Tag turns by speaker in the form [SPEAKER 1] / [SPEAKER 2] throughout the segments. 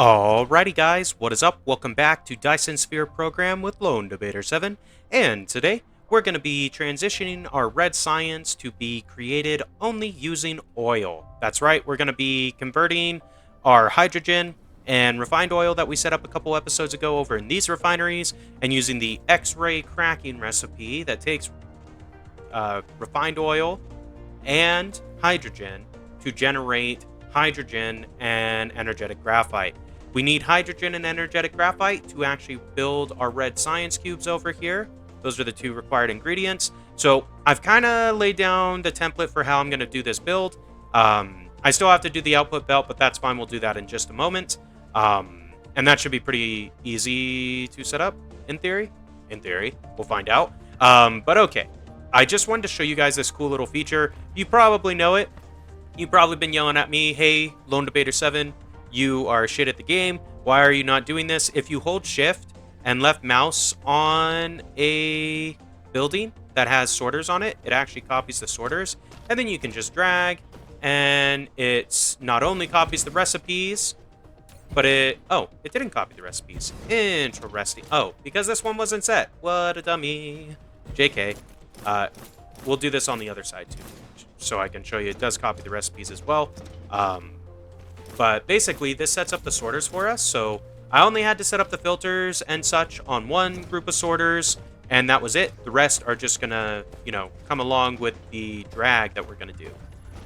[SPEAKER 1] Alrighty guys, what is up? Welcome back to Dyson Sphere Program with Lone Debater 7, and today we're going to be transitioning our red science to be created only using oil. That's right, we're going to be converting our hydrogen and refined oil that we set up a couple episodes ago over in these refineries, and using the X-Ray Cracking recipe that takes refined oil and hydrogen to generate hydrogen and energetic graphite. We need hydrogen and energetic graphite to actually build our red science cubes over here. Those are the two required ingredients. So I've kind of laid down the template for how I'm going to do this build. I still have to do the output belt, but that's fine. We'll do that in just a moment. And that should be pretty easy to set up in theory. In theory, we'll find out. But okay. I just wanted to show you guys this cool little feature. You probably know it. You've probably been yelling at me, hey, Lone Debater 7, you are shit at the game. Why are you not doing this? If you hold shift and left mouse on a building that has sorters on it, it actually copies the sorters. And then you can just drag, and it's not only copies the recipes, but it didn't copy the recipes. Interesting. Oh, because this one wasn't set. What a dummy. JK. We'll do this on the other side too, so I can show you it does copy the recipes as well. But basically, this sets up the sorters for us. So I only had to set up the filters and such on one group of sorters, and that was it. The rest are just gonna, come along with the drag that we're gonna do.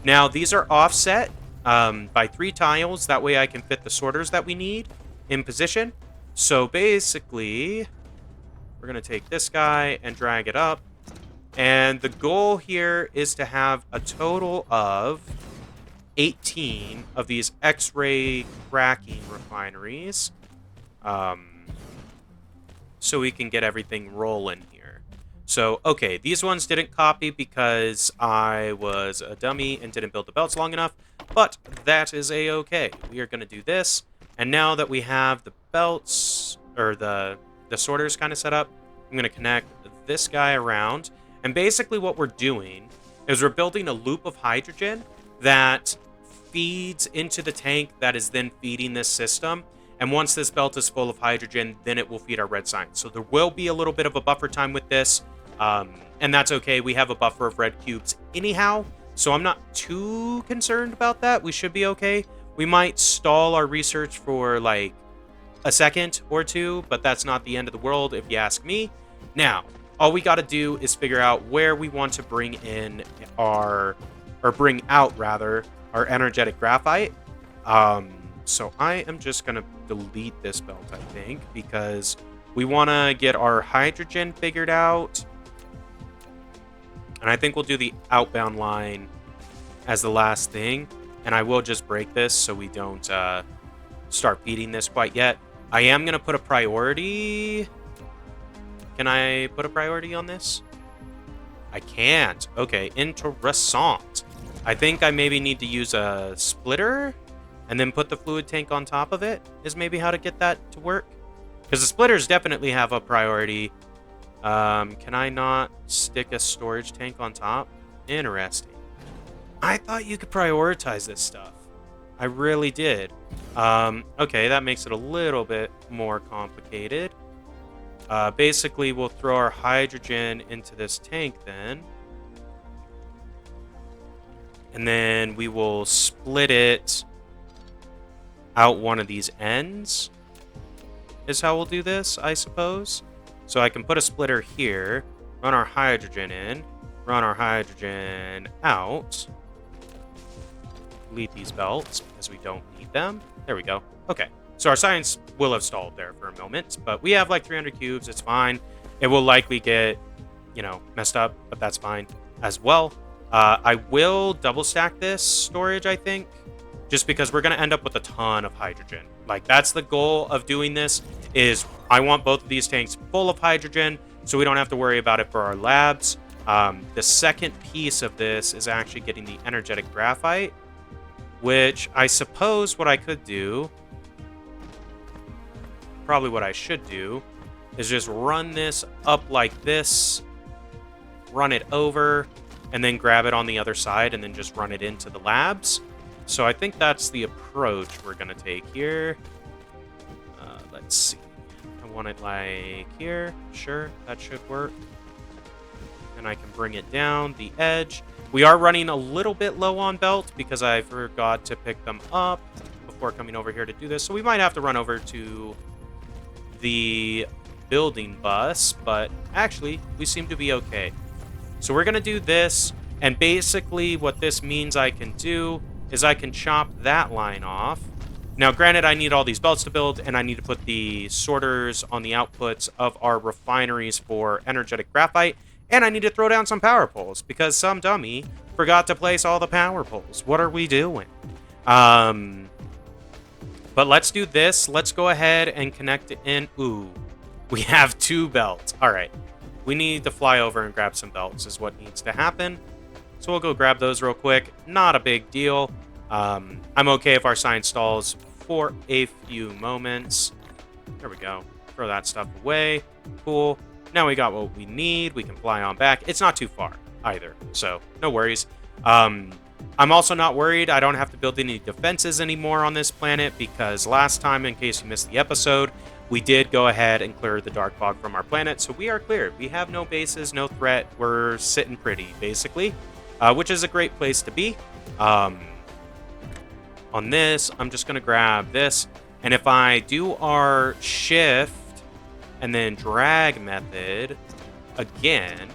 [SPEAKER 1] Now, these are offset by 3 tiles. That way I can fit the sorters that we need in position. So basically, we're gonna take this guy and drag it up. And the goal here is to have a total of 18 of these X-Ray Cracking Refineries. So we can get everything rolling here. So, okay, these ones didn't copy because I was a dummy and didn't build the belts long enough. But that is a-okay. We are going to do this. And now that we have the belts, or the sorters kind of set up, I'm going to connect this guy around. And basically what we're doing is we're building a loop of hydrogen that feeds into the tank that is then feeding this system. And once this belt is full of hydrogen, then it will feed our red science. So there will be a little bit of a buffer time with this. And that's okay. We have a buffer of red cubes anyhow. So I'm not too concerned about that. We should be okay. We might stall our research for like a second or two, but that's not the end of the world if you ask me. Now, all we got to do is figure out where we want to bring in bring out our energetic graphite. So I am just going to delete this belt, I think, because we want to get our hydrogen figured out. And I think we'll do the outbound line as the last thing. And I will just break this so we don't start feeding this quite yet. I am going to put a priority. Can I put a priority on this? I can't. Okay, interessant. I think I maybe need to use a splitter and then put the fluid tank on top of it is maybe how to get that to work. Because the splitters definitely have a priority. Can I not stick a storage tank on top? Interesting. I thought you could prioritize this stuff. I really did. Okay, that makes it a little bit more complicated. Basically, we'll throw our hydrogen into this tank then. And then we will split it out one of these ends, is how we'll do this, I suppose. So I can put a splitter here, run our hydrogen in, run our hydrogen out. Delete these belts because we don't need them. There we go. Okay. So our science will have stalled there for a moment, but we have like 300 cubes. It's fine. It will likely get, messed up, but that's fine as well. I will double stack this storage, I think, just because we're going to end up with a ton of hydrogen. Like, that's the goal of doing this, is I want both of these tanks full of hydrogen so we don't have to worry about it for our labs. The second piece of this is actually getting the energetic graphite, which I suppose what I could do, probably what I should do, is just run this up like this, run it over, and then grab it on the other side and then just run it into the labs. So I think that's the approach we're going to take here. let's see. I want it like here. Sure, that should work. And I can bring it down the edge. We are running a little bit low on belt because I forgot to pick them up before coming over here to do this. So we might have to run over to the building bus, but actually we seem to be okay. So we're going to do this, and basically what this means I can do is I can chop that line off. Now, granted, I need all these belts to build, and I need to put the sorters on the outputs of our refineries for energetic graphite, and I need to throw down some power poles, because some dummy forgot to place all the power poles. What are we doing? But let's do this. Let's go ahead and connect it in. Ooh, we have 2 belts. All right. We need to fly over and grab some belts is what needs to happen. So we'll go grab those real quick. Not a big deal. I'm okay if our sign stalls for a few moments. There we go. Throw that stuff away. Cool. Now we got what we need. We can fly on back. It's not too far either, so no worries. I'm also not worried. I don't have to build any defenses anymore on this planet because last time, in case you missed the episode, we did go ahead and clear the dark fog from our planet, so we are cleared. We have no bases, no threat. We're sitting pretty, basically, which is a great place to be. On this, I'm just going to grab this, and if I do our shift and then drag method again,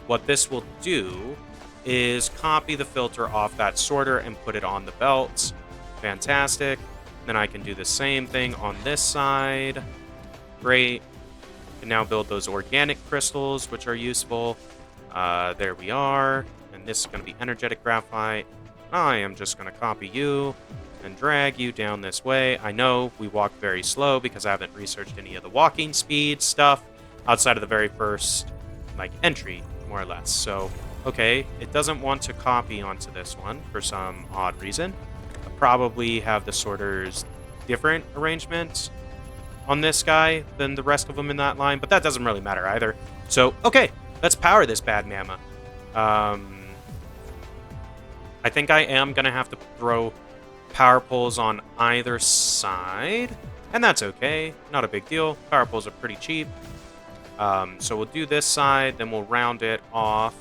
[SPEAKER 1] what this will do is copy the filter off that sorter and put it on the belts. Fantastic. Then I can do the same thing on this side. Great. Can now build those organic crystals, which are useful. There we are. And this is going to be energetic graphite. I am just going to copy you and drag you down this way. I know we walk very slow because I haven't researched any of the walking speed stuff outside of the very first entry, more or less. So, okay, it doesn't want to copy onto this one for some odd reason. I'll probably have the sorters different arrangements on this guy than the rest of them in that line, but that doesn't really matter either. So, okay, let's power this bad mama. I think I am going to have to throw power poles on either side, and that's okay. Not a big deal. Power poles are pretty cheap. So we'll do this side, then we'll round it off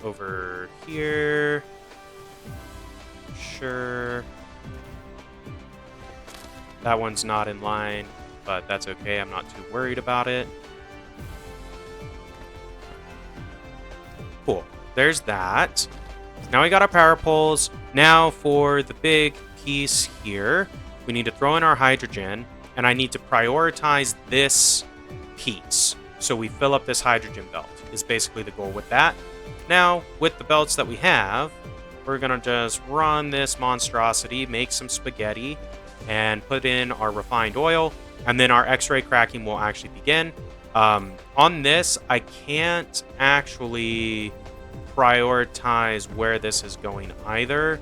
[SPEAKER 1] over here. Sure. That one's not in line, but that's okay. I'm not too worried about it. Cool. There's that. Now we got our power poles. Now for the big piece here, we need to throw in our hydrogen, and I need to prioritize this piece. So we fill up this hydrogen belt is basically the goal with that. Now, with the belts that we have, we're going to just run this monstrosity, make some spaghetti, and put in our refined oil, and then our X-ray cracking will actually begin. On this, I can't actually prioritize where this is going either,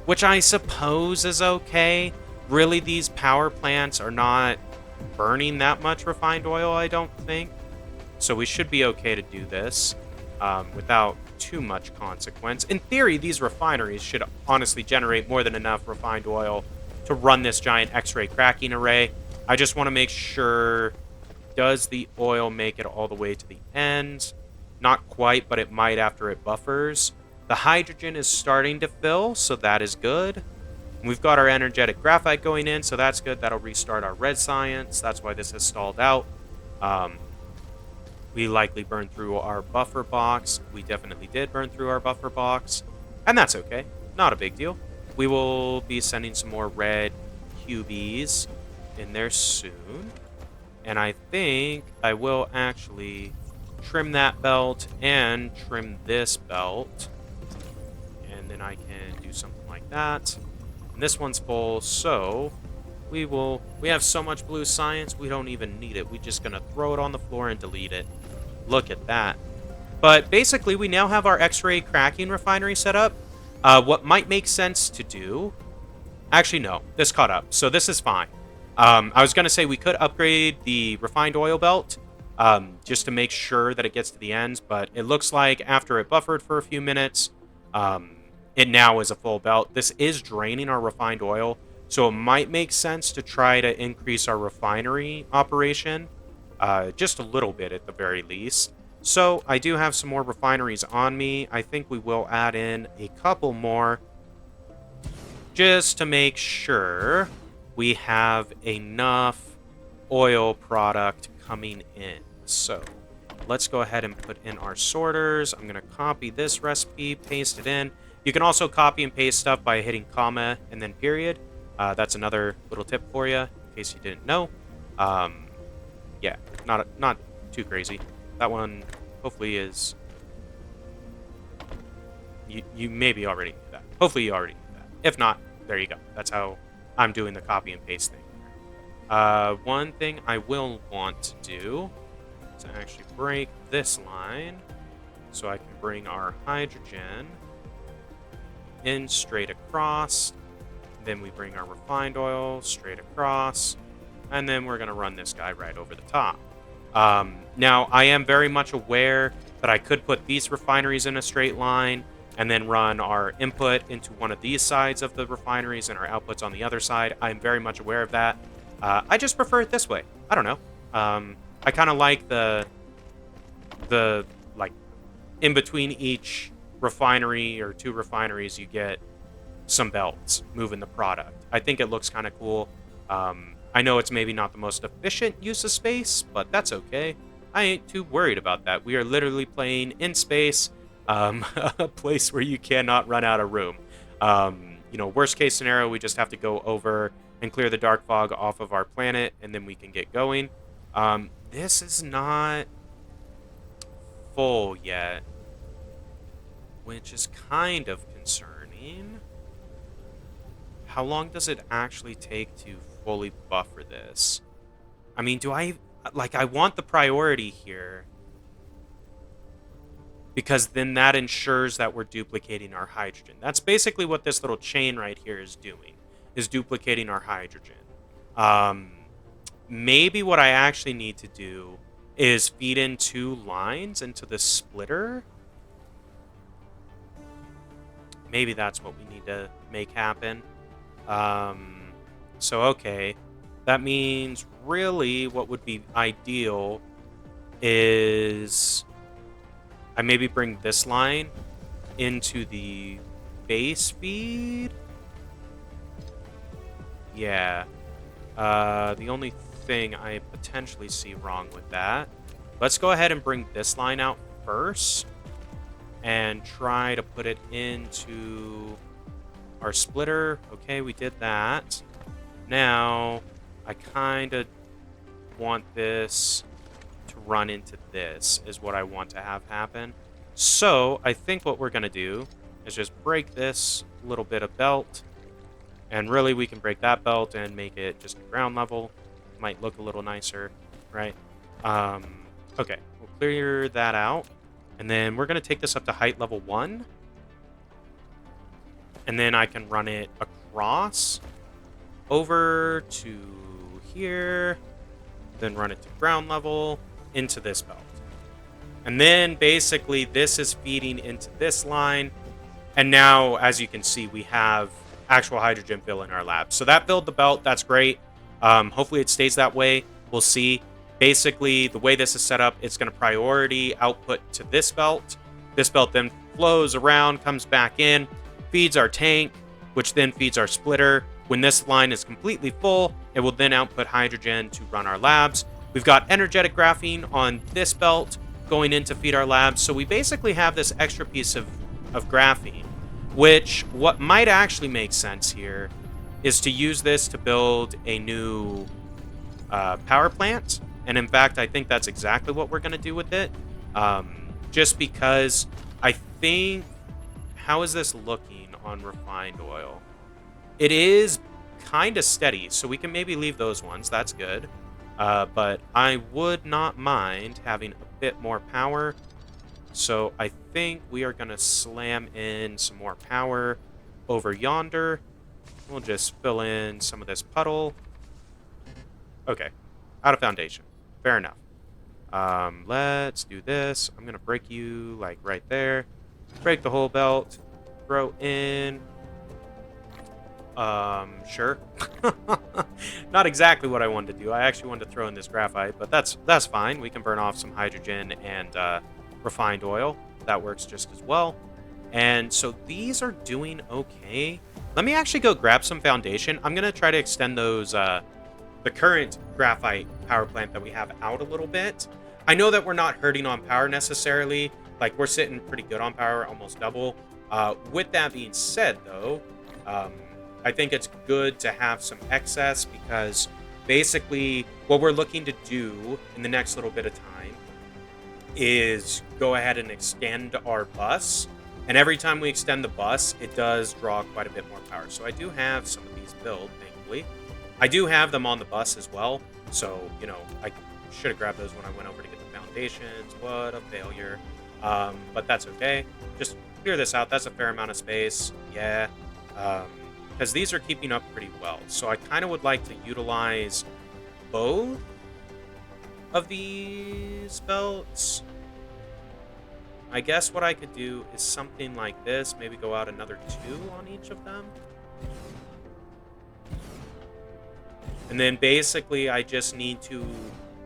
[SPEAKER 1] which I suppose is okay. Really, these power plants are not burning that much refined oil, I don't think. So we should be okay to do this without too much consequence. In theory, these refineries should honestly generate more than enough refined oil to run this giant X-ray cracking array. I just want to make sure, does the oil make it all the way to the end? Not quite, but it might after it buffers. The hydrogen is starting to fill, so that is good. We've got our energetic graphite going in, so that's good. That'll restart our red science. That's why this has stalled out. We likely burned through our buffer box. We definitely did burn through our buffer box, and that's okay. Not a big deal. We will be sending some more red QBs in there soon. And I think I will actually trim that belt and trim this belt. And then I can do something like that. And this one's full, so we have so much blue science, we don't even need it. We're just going to throw it on the floor and delete it. Look at that. But basically, we now have our X-Ray Cracking Refinery set up. What might make sense to do... Actually, no. This caught up, so this is fine. I was going to say we could upgrade the refined oil belt just to make sure that it gets to the ends, but it looks like after it buffered for a few minutes, it now is a full belt. This is draining our refined oil, So it might make sense to try to increase our refinery operation, just a little bit at the very least. So I do have some more refineries on me. I think we will add in a couple more just to make sure we have enough oil product coming in. So let's go ahead and put in our sorters. I'm going to copy this recipe, paste it in. You can also copy and paste stuff by hitting comma and then period. That's another little tip for you, in case you didn't know. Yeah, not too crazy. That one hopefully is... You maybe already knew that. Hopefully you already knew that. If not, there you go. That's how I'm doing the copy and paste thing. One thing I will want to do is actually break this line so I can bring our hydrogen in straight across. Then we bring our refined oil straight across. And then we're going to run this guy right over the top. Now, I am very much aware that I could put these refineries in a straight line and then run our input into one of these sides of the refineries and our outputs on the other side. I'm very much aware of that. I just prefer it this way. I don't know. I kind of like the like in between each refinery or two refineries, you get some belts moving the product. I think it looks kind of cool. I know it's maybe not the most efficient use of space, but that's okay. I ain't too worried about that. We are literally playing in space, a place where you cannot run out of room. You know, worst case scenario, we just have to go over and clear the dark fog off of our planet, and then we can get going. This is not full yet, which is kind of concerning. How long does it actually take to fully buffer this? I mean, I want the priority here, because then that ensures that we're duplicating our hydrogen. That's basically what this little chain right here is doing, is duplicating our hydrogen. Maybe what I actually need to do is feed in 2 lines into the splitter. Maybe that's what we need to make happen. So, okay. That means really what would be ideal is I maybe bring this line into the base feed. Yeah. The only thing I potentially see wrong with that. Let's go ahead and bring this line out first and try to put it into our splitter. Okay, we did that. Now, I kind of want this to run into this, is what I want to have happen. So, I think what we're going to do is just break this little bit of belt. And really, we can break that belt and make it just ground level. Might look a little nicer, right? Okay, we'll clear that out. And then we're going to take this up to height level 1. And then I can run it across over to here. Then run it to ground level into this belt. And then basically this is feeding into this line. And now, as you can see, we have actual hydrogen fill in our lab. So that filled the belt. That's great. Hopefully it stays that way. We'll see. Basically, the way this is set up, it's going to priority output to this belt. This belt then flows around, comes back in, feeds our tank, which then feeds our splitter. When this line is completely full, it will then output hydrogen to run our labs. We've got energetic graphene on this belt going in to feed our labs. So we basically have this extra piece of graphene, which what might actually make sense here is to use this to build a new power plant. And in fact, I think that's exactly what we're going to do with it. Just because I think... How is this looking on refined oil? It is kind of steady, so we can maybe leave those ones. That's good. But I would not mind having a bit more power. So I think we are going to slam in some more power over yonder. We'll just fill in some of this puddle. Okay. Out of foundation. Fair enough. Let's do this. I'm going to break you, like, right there. Break the whole belt. Throw in Sure. Not exactly what I wanted to do. I actually wanted to throw in this graphite, but that's fine. We can burn off some hydrogen and refined oil. That works just as well. And so these are doing okay. Let me actually go grab some foundation. I'm gonna try to extend those the current graphite power plant that we have out a little bit. I know that we're not hurting on power necessarily. Like, we're sitting pretty good on power, almost double. With that being said, though, I think it's good to have some excess because basically what we're looking to do in the next little bit of time is go ahead and extend our bus. And every time we extend the bus, it does draw quite a bit more power. So I do have some of these built, thankfully. I do have them on the bus as well. So, you know, I should have grabbed those when I went over to get the foundations. What a failure. But that's okay. Just clear this out. That's a fair amount of space. Yeah. Because these are keeping up pretty well. So I kind of would like to utilize both of these belts. I guess what I could do is something like this. Maybe go out another 2 on each of them. And then basically I just need to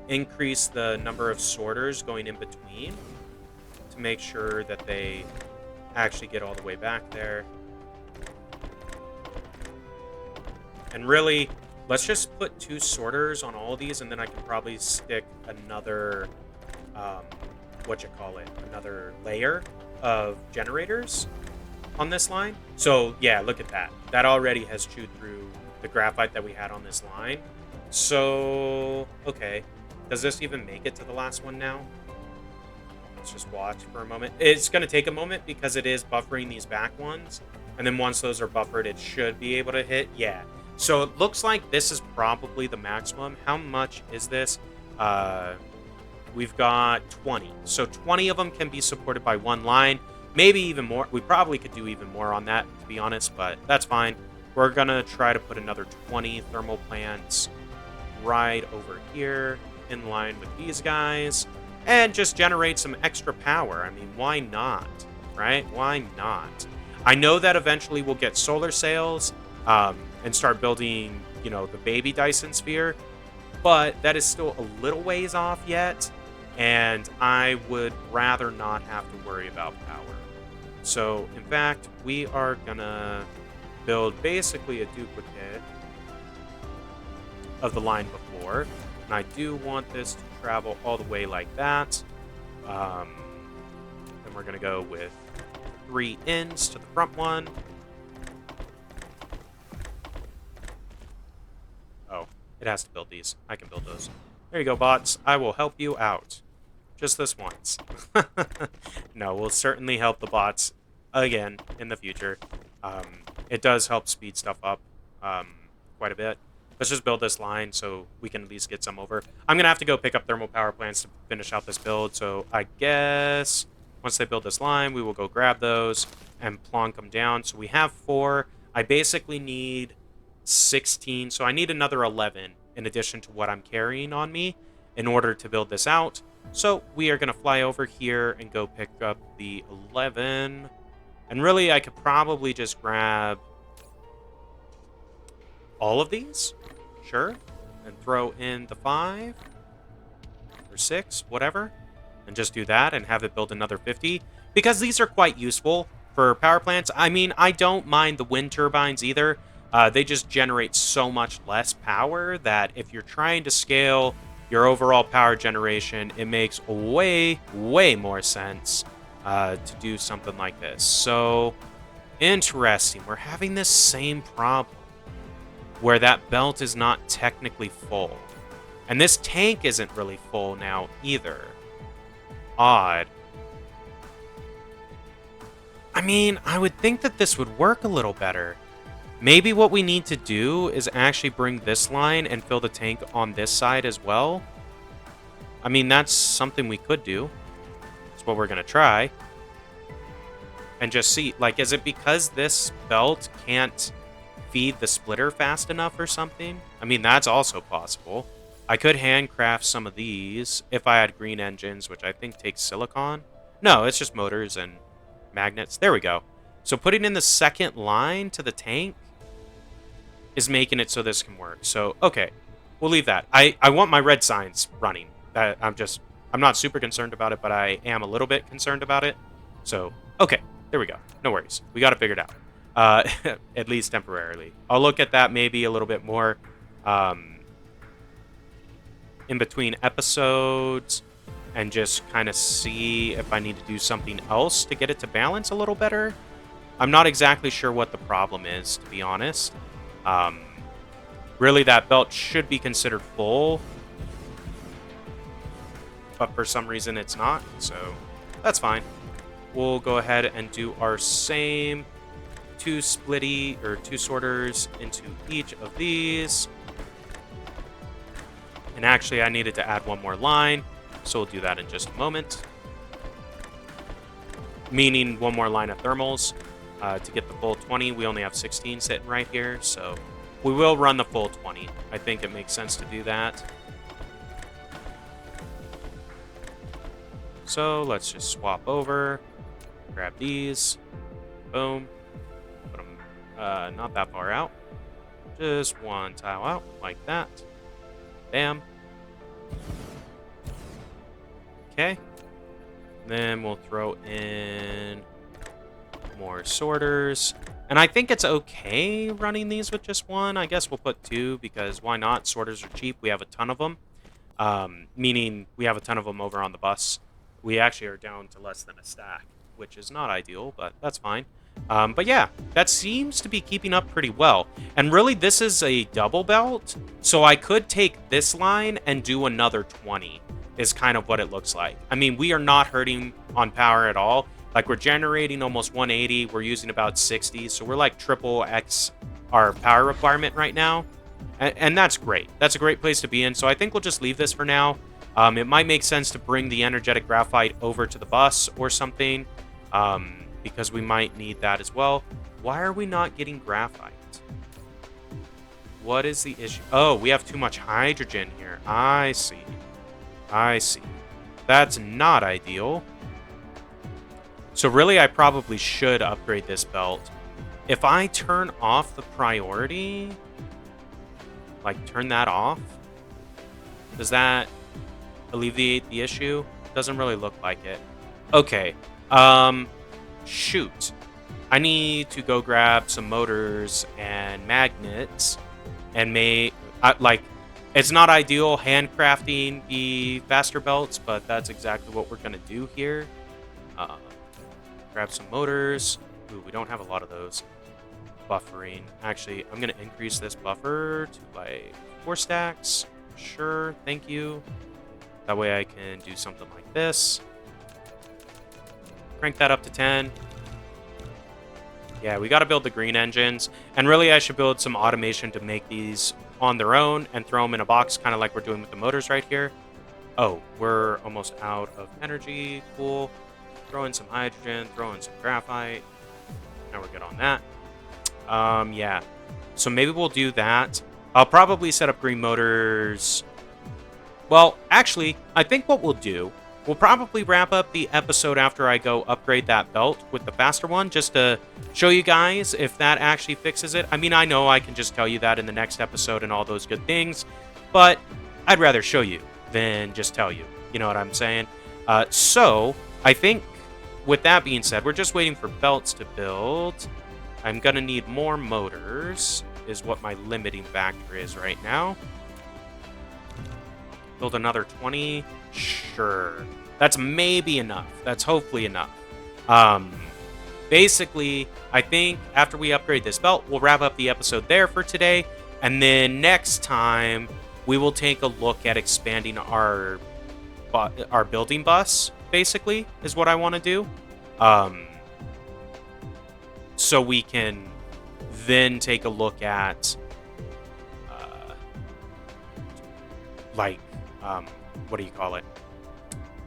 [SPEAKER 1] increase the number of sorters going in between to make sure that they actually get all the way back there. And really, let's just put 2 sorters on all of these, and then I can probably stick another, another layer of generators on this line. So yeah, look at that. That already has chewed through the graphite that we had on this line. So, okay. Does this even make it to the last one now? Let's just watch for a moment. It's going to take a moment because it is buffering these back ones. And then once those are buffered, it should be able to hit. Yeah. So it looks like this is probably the maximum. How much is this? We've got 20. So 20 of them can be supported by one line. Maybe even more. We probably could do even more on that, to be honest, but that's fine. We're going to try to put another 20 thermal plants right over here in line with these guys and just generate some extra power. I mean, why not, right? Why not? I know that eventually we'll get solar sails and start building, you know, the baby Dyson Sphere, but that is still a little ways off yet, and I would rather not have to worry about power. So, in fact, we are going to build basically a duplicate of the line before. And I do want this to travel all the way like that. Then we're going to go with 3 ends to the front one. Oh, it has to build these. I can build those. There you go, bots. I will help you out. Just this once. No, we'll certainly help the bots again in the future. It does help speed stuff up quite a bit. Let's just build this line so we can at least get some over. I'm going to have to go pick up thermal power plants to finish out this build. So I guess once they build this line, we will go grab those and plonk them down. So we have 4. I basically need 16. So I need another 11 in addition to what I'm carrying on me in order to build this out. So we are going to fly over here and go pick up the 11. And really, I could probably just grab all of these, sure, and throw in the 5 or 6, whatever, and just do that and have it build another 50, because these are quite useful for power plants. I mean, I don't mind the wind turbines either. They just generate so much less power that if you're trying to scale your overall power generation, it makes way, way more sense to do something like this. So, interesting. We're having this same problem where that belt is not technically full. And this tank isn't really full now either. Odd. I mean, I would think that this would work a little better. Maybe what we need to do is actually bring this line and fill the tank on this side as well. I mean, that's something we could do. That's what we're going to try. And just see, like, is it because this belt can't feed the splitter fast enough or something? I mean, that's also possible. I could handcraft some of these if I had green engines, which I think takes silicon. No, it's just motors and magnets. There we go. So putting in the second line to the tank is making it so this can work. So, okay, we'll leave that. I want my red signs running. I'm not super concerned about it, but I am a little bit concerned about it. So, okay, there we go. No worries. We got it figured out. At least temporarily. I'll look at that maybe a little bit more in between episodes and just kind of see if I need to do something else to get it to balance a little better. I'm not exactly sure what the problem is, to be honest. Really, that belt should be considered full, but for some reason it's not, so that's fine. We'll go ahead and do our same two sorters into each of these. And actually, I needed to add one more line, so we'll do that in just a moment. Meaning one more line of thermals to get the full 20. We only have 16 sitting right here, so we will run the full 20. I think it makes sense to do that. So let's just swap over, grab these, boom, put them not that far out, just one tile out like that. Bam. Okay. Then we'll throw in more sorters. And I think it's okay running these with just one. I guess we'll put two because why not? Sorters are cheap. We have a ton of them. Meaning we have a ton of them over on the bus. We actually are down to less than a stack, which is not ideal, but that's fine. But yeah, that seems to be keeping up pretty well. And really, this is a double belt, so I could take this line and do another 20, is kind of what it looks like. I mean, we are not hurting on power at all. Like, we're generating almost 180, we're using about 60, so we're like triple X our power requirement right now. And that's great. That's a great place to be in, so I think we'll just leave this for now. It might make sense to bring the energetic graphite over to the bus or something. Because we might need that as well. Why are we not getting graphite? What is the issue? Oh, we have too much hydrogen here. I see. I see. That's not ideal. So really, I probably should upgrade this belt. If I turn off the priority, like turn that off, does that alleviate the issue? Doesn't really look like it. Okay. Shoot. I need to go grab some motors and magnets and it's not ideal handcrafting the faster belts, but that's exactly what we're going to do here. Grab some motors. Ooh, we don't have a lot of those. Buffering. Actually, I'm going to increase this buffer to like 4 stacks. Sure, thank you. That way I can do something like this. Crank that up to 10. Yeah, we got to build the green engines. And really, I should build some automation to make these on their own and throw them in a box, kind of like we're doing with the motors right here. Oh, we're almost out of energy. Cool. Throw in some hydrogen, throw in some graphite. Now we're good on that. Yeah. So maybe we'll do that. I'll probably set up green motors. Well, actually, I think what we'll do, we'll probably wrap up the episode after I go upgrade that belt with the faster one, just to show you guys if that actually fixes it. I mean, I know I can just tell you that in the next episode and all those good things, but I'd rather show you than just tell you. You know what I'm saying? So, I think with that being said, we're just waiting for belts to build. I'm going to need more motors, is what my limiting factor is right now. Build another 20. Sure. That's maybe enough. That's hopefully enough. Basically, I think after we upgrade this belt, we'll wrap up the episode there for today. And then next time, we will take a look at expanding our building bus, basically, is what I want to do. So we can then take a look at, what do you call it?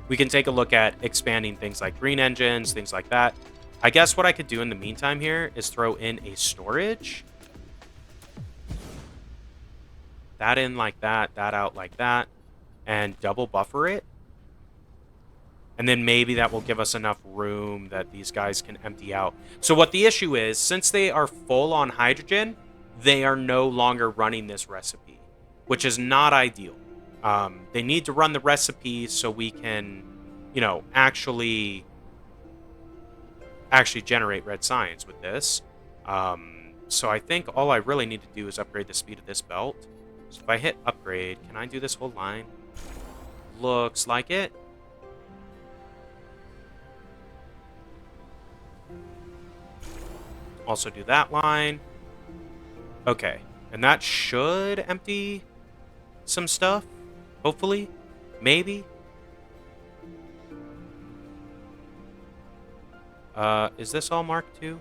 [SPEAKER 1] We can take a look at expanding things like green engines, things like that. I guess what I could do in the meantime here is throw in a storage. That in like that out like that, and double buffer it. And then maybe that will give us enough room that these guys can empty out. So what the issue is, since they are full on hydrogen, they are no longer running this recipe, which is not ideal. They need to run the recipe so we can, actually generate red science with this. So I think all I really need to do is upgrade the speed of this belt. So if I hit upgrade, can I do this whole line? Looks like it. Also do that line. Okay. And that should empty some stuff. Hopefully. Maybe. Is this all Mark II?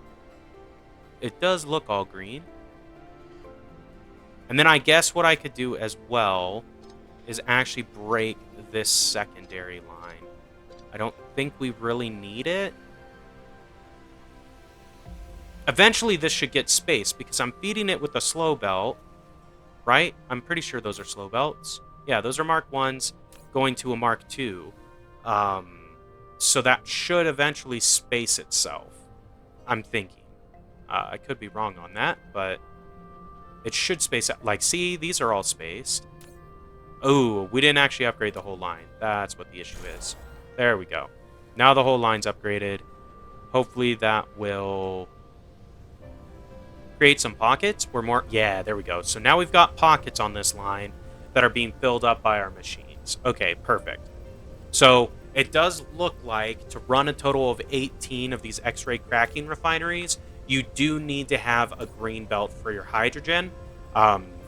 [SPEAKER 1] It does look all green. And then I guess what I could do as well is actually break this secondary line. I don't think we really need it. Eventually, this should get space because I'm feeding it with a slow belt, right? I'm pretty sure those are slow belts. Yeah, those are Mark 1s going to a Mark II. So that should eventually space itself, I'm thinking. I could be wrong on that, but it should space out. Like, see, these are all spaced. Oh, we didn't actually upgrade the whole line. That's what the issue is. There we go. Now the whole line's upgraded. Hopefully that will create some pockets. Yeah, there we go. So now we've got pockets on this line that are being filled up by our machines. Okay, perfect. So it does look like to run a total of 18 of these X-Ray Cracking Refineries, you do need to have a green belt for your hydrogen.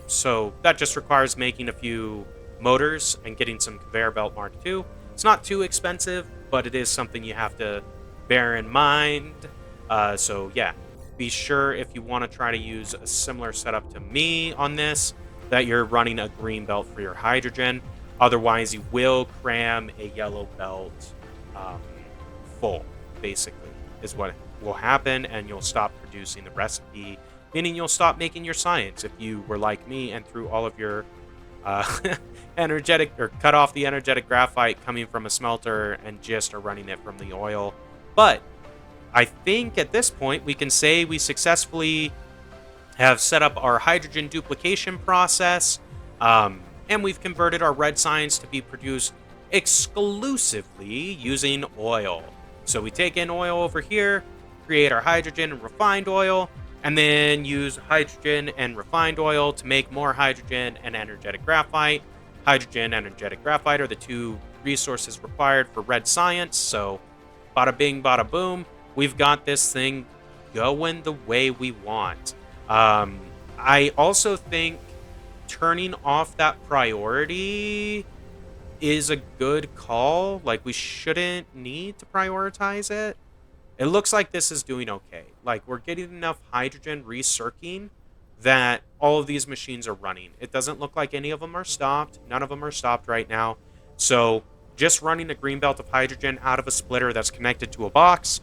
[SPEAKER 1] So that just requires making a few motors and getting some conveyor belt Mark II. It's not too expensive, but it is something you have to bear in mind. So yeah, be sure if you want to try to use a similar setup to me on this, that you're running a green belt for your hydrogen. Otherwise, you will cram a yellow belt full, basically, is what will happen, and you'll stop producing the recipe, meaning you'll stop making your science if you were like me and threw all of your energetic, or cut off the energetic graphite coming from a smelter and just are running it from the oil. But I think at this point we can say we successfully have set up our hydrogen duplication process, and we've converted our red science to be produced exclusively using oil. So we take in oil over here, create our hydrogen and refined oil, and then use hydrogen and refined oil to make more hydrogen and energetic graphite. Hydrogen and energetic graphite are the two resources required for red science. So bada bing, bada boom, we've got this thing going the way we want. I also think turning off that priority is a good call. Like, we shouldn't need to prioritize it. It looks like this is doing okay. Like, we're getting enough hydrogen recircling that all of these machines are running. It doesn't look like any of them are stopped. None of them are stopped right now. So just running a green belt of hydrogen out of a splitter that's connected to a box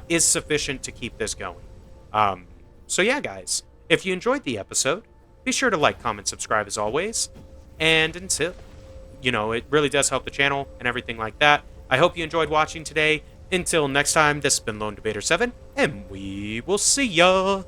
[SPEAKER 1] is sufficient to keep this going. So yeah, guys, if you enjoyed the episode, be sure to like, comment, subscribe as always. And until, it really does help the channel and everything like that. I hope you enjoyed watching today. Until next time, this has been Lone Debater 7, and we will see ya!